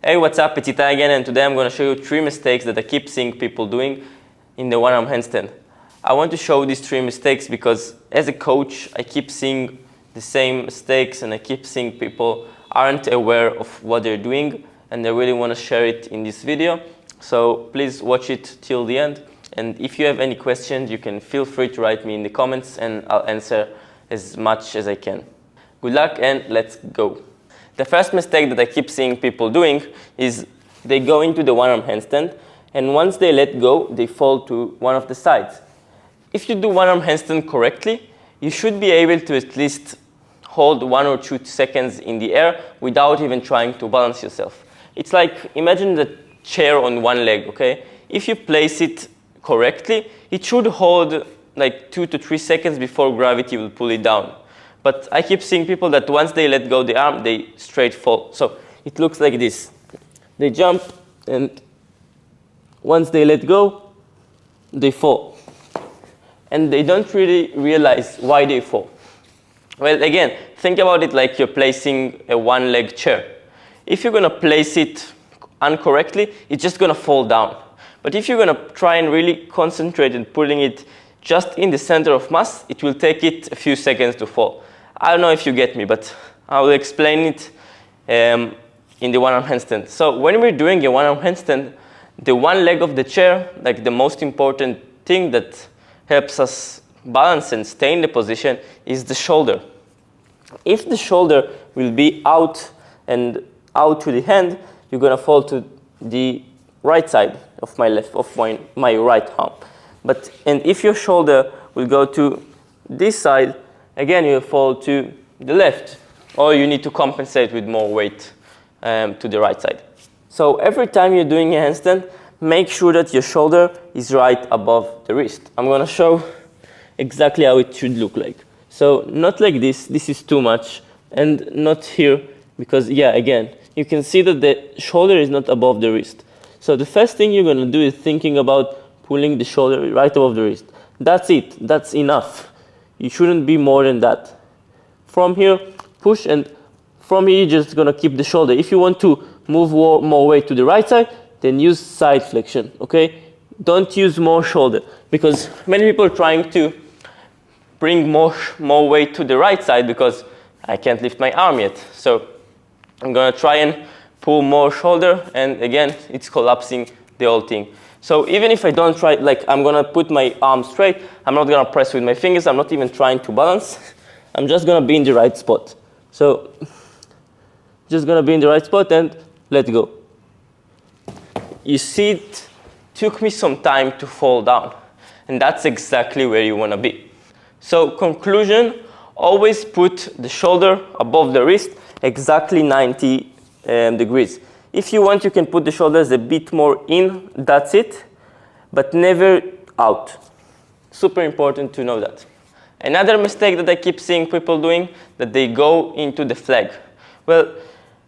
Hey, what's up? It's Itai again, and today I'm going to show you 3 mistakes that I keep seeing people doing in the one-arm handstand. I want to show these 3 mistakes because as a coach, I keep seeing the same mistakes and I keep seeing people aren't aware of what they're doing, and I really want to share it in this video. So please watch it till the end, and if you have any questions, you can feel free to write me in the comments and I'll answer as much as I can. Good luck and let's go. The first mistake that I keep seeing people doing is they go into the one-arm handstand, and once they let go, they fall to one of the sides. If you do one-arm handstand correctly, you should be able to at least hold 1 or 2 seconds in the air without even trying to balance yourself. It's like, imagine the chair on one leg, okay? If you place it correctly, it should hold like 2 to 3 seconds before gravity will pull it down. But I keep seeing people that once they let go the arm, they straight fall. So it looks like this. They jump, and once they let go, they fall. And they don't really realize why they fall. Well, again, think about it like you're placing a one-leg chair. If you're going to place it incorrectly, it's just going to fall down. But if you're going to try and really concentrate on pulling it just in the center of mass, it will take it a few seconds to fall. I don't know if you get me, but I will explain it in the one-arm handstand. So when we're doing a one-arm handstand, the one leg of the chair, like the most important thing that helps us balance and stay in the position, is the shoulder. If the shoulder will be out and out to the hand, you're going to fall to the right side of my right arm. And if your shoulder will go to this side, again, you fall to the left, or you need to compensate with more weight to the right side. So every time you're doing a handstand, make sure that your shoulder is right above the wrist. I'm going to show exactly how it should look like. So not like this, this is too much, and not here, because again, you can see that the shoulder is not above the wrist. So the first thing you're going to do is thinking about pulling the shoulder right above the wrist. That's it, that's enough. You shouldn't be more than that. From here, push, and from here, you're just going to keep the shoulder. If you want to move more weight to the right side, then use side flexion, okay? Don't use more shoulder, because many people are trying to bring more weight to the right side because I can't lift my arm yet. So I'm going to try and pull more shoulder, and again, it's collapsing the whole thing. So even if I don't try, like I'm going to put my arm straight, I'm not going to press with my fingers, I'm not even trying to balance. I'm just going to be in the right spot. So just going to be in the right spot and let go. You see, it took me some time to fall down, and that's exactly where you want to be. So conclusion, always put the shoulder above the wrist, exactly 90 degrees. If you want, you can put the shoulders a bit more in, that's it, but never out. Super important to know that. Another mistake that I keep seeing people doing, that they go into the flag. Well,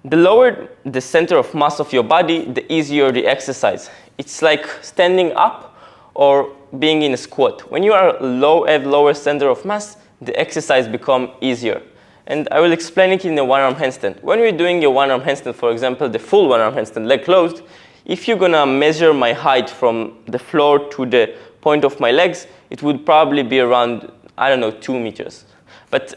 the lower the center of mass of your body, the easier the exercise. It's like standing up or being in a squat. When you are have lower center of mass, the exercise becomes easier. And I will explain it in a one-arm handstand. When we're doing a one-arm handstand, for example, the full one-arm handstand, leg closed, if you're gonna measure my height from the floor to the point of my legs, it would probably be around, I don't know, 2 meters. But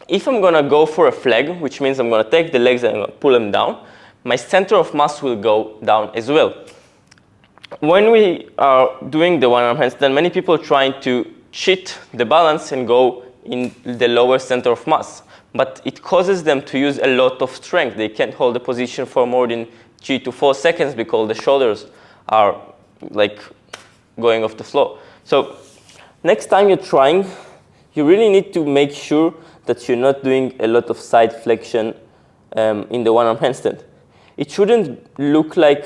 if I'm gonna go for a flag, which means I'm gonna take the legs and I'm gonna pull them down, my center of mass will go down as well. When we are doing the one-arm handstand, many people are trying to cheat the balance and go in the lower center of mass, but it causes them to use a lot of strength. They can't hold the position for more than 3 to 4 seconds because the shoulders are like going off the floor. So next time you're trying, you really need to make sure that you're not doing a lot of side flexion in the one-arm handstand. It shouldn't look like,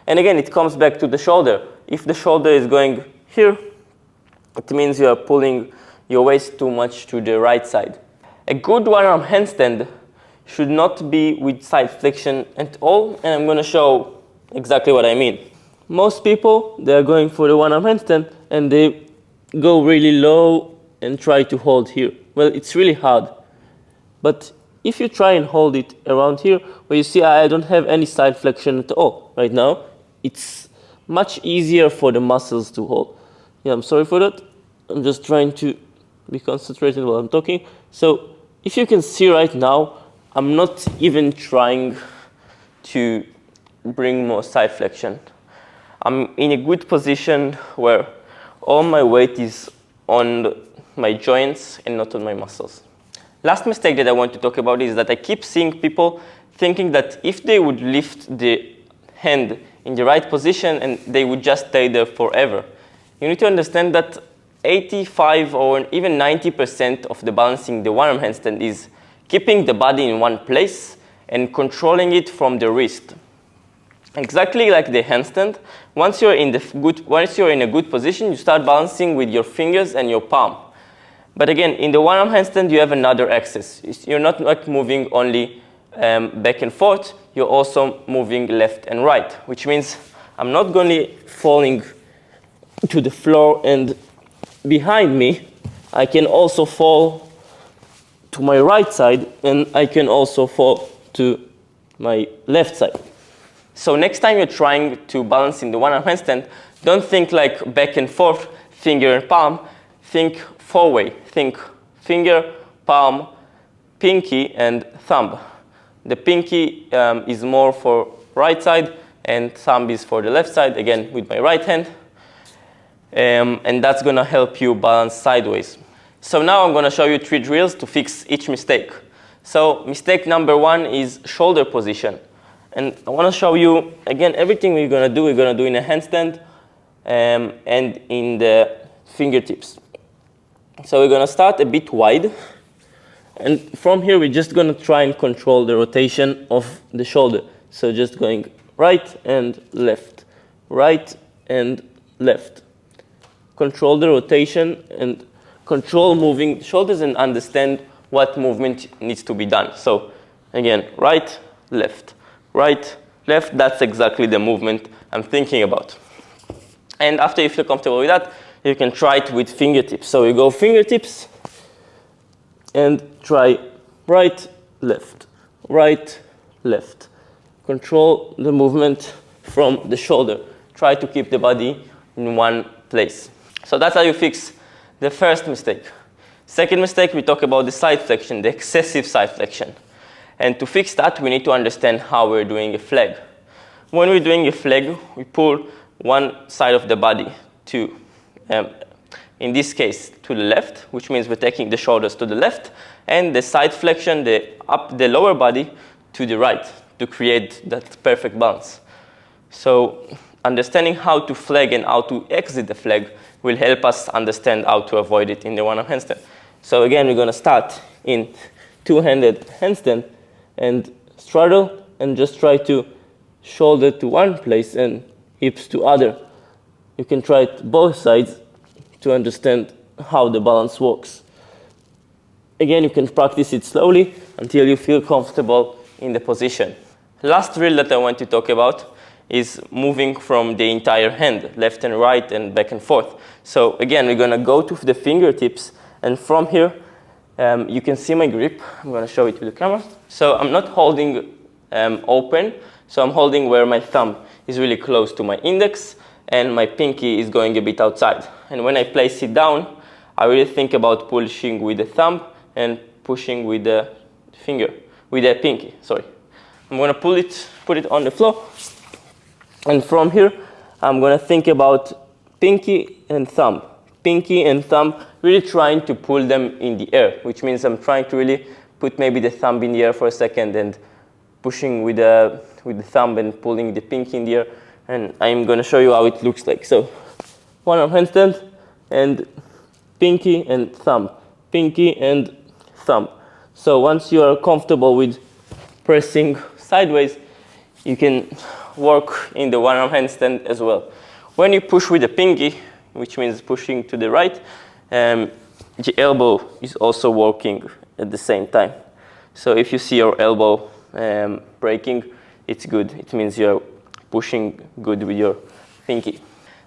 and again, it comes back to the shoulder. If the shoulder is going here, it means you are pulling your waist too much to the right side. A good one-arm handstand should not be with side flexion at all, and I'm going to show exactly what I mean. Most people, they are going for the one-arm handstand, and they go really low and try to hold here. Well, it's really hard. But if you try and hold it around here, where you see I don't have any side flexion at all right now, it's much easier for the muscles to hold. Yeah, I'm sorry for that. I'm just trying to be concentrated while I'm talking. So if you can see right now, I'm not even trying to bring more side flexion. I'm in a good position where all my weight is on my joints and not on my muscles. Last mistake that I want to talk about is that I keep seeing people thinking that if they would lift the hand in the right position and they would just stay there forever. You need to understand that 85 or even 90% of the balancing the one-arm handstand is keeping the body in one place and controlling it from the wrist. Exactly like the handstand, once you're in a good position, you start balancing with your fingers and your palm. But again, in the one-arm handstand, you have another axis. You're not moving only back and forth, you're also moving left and right, which means I'm not going falling to the floor and behind me, I can also fall to my right side and I can also fall to my left side. So next time you're trying to balance in the one-arm handstand, don't think like back and forth, finger and palm, think four-way. Think finger, palm, pinky, and thumb. The pinky is more for right side, and thumb is for the left side, again with my right hand. And that's going to help you balance sideways. So now I'm going to show you 3 drills to fix each mistake. So mistake number 1 is shoulder position. And I want to show you, again, everything we're going to do in a handstand and in the fingertips. So we're going to start a bit wide. And from here, we're just going to try and control the rotation of the shoulder. So just going right and left, right and left. Control the rotation and control moving shoulders and understand what movement needs to be done. So again, right, left, that's exactly the movement I'm thinking about. And after you feel comfortable with that, you can try it with fingertips. So you go fingertips and try right, left. Control the movement from the shoulder. Try to keep the body in one place. So that's how you fix the first mistake. Second mistake, we talk about the side flexion, the excessive side flexion. And to fix that, we need to understand how we're doing a flag. When we're doing a flag, we pull one side of the body to, in this case, to the left, which means we're taking the shoulders to the left, and the side flexion, the lower body, to the right, to create that perfect balance. So understanding how to flag and how to exit the flag will help us understand how to avoid it in the one-arm handstand. So again, we're going to start in two-handed handstand and straddle and just try to shoulder to one place and hips to other. You can try it both sides to understand how the balance works. Again, you can practice it slowly until you feel comfortable in the position. Last drill that I want to talk about is moving from the entire hand, left and right and back and forth. So again, we're going to go to the fingertips, and from here, you can see my grip. I'm going to show it to the camera. So I'm not holding open, so I'm holding where my thumb is really close to my index, and my pinky is going a bit outside. And when I place it down, I really think about pushing with the thumb and pushing with the pinky, sorry. I'm going to put it on the floor. And from here, I'm going to think about pinky and thumb, really trying to pull them in the air, which means I'm trying to really put maybe the thumb in the air for a second and pushing with the thumb and pulling the pinky in the air. And I'm going to show you how it looks like. So one-arm handstand and pinky and thumb. So once you are comfortable with pressing sideways, you can work in the one-arm handstand as well. When you push with the pinky, which means pushing to the right, the elbow is also working at the same time. So if you see your elbow breaking, it's good. It means you're pushing good with your pinky.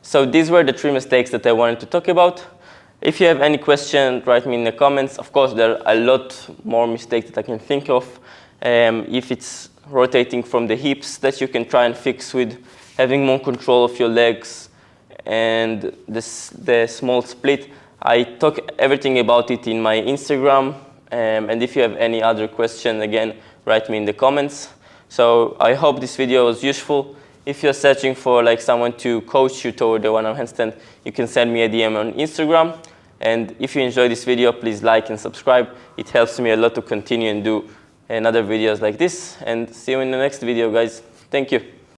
So these were the 3 mistakes that I wanted to talk about. If you have any question, write me in the comments. Of course, there are a lot more mistakes that I can think of. If it's rotating from the hips, that you can try and fix with having more control of your legs and the small split. I talk everything about it in my Instagram. And if you have any other question, again, write me in the comments. So I hope this video was useful. If you're searching for like someone to coach you toward the one-arm handstand, you can send me a DM on Instagram. And if you enjoyed this video, please like and subscribe. It helps me a lot to continue and do another videos like this. And see you in the next video, guys. Thank you.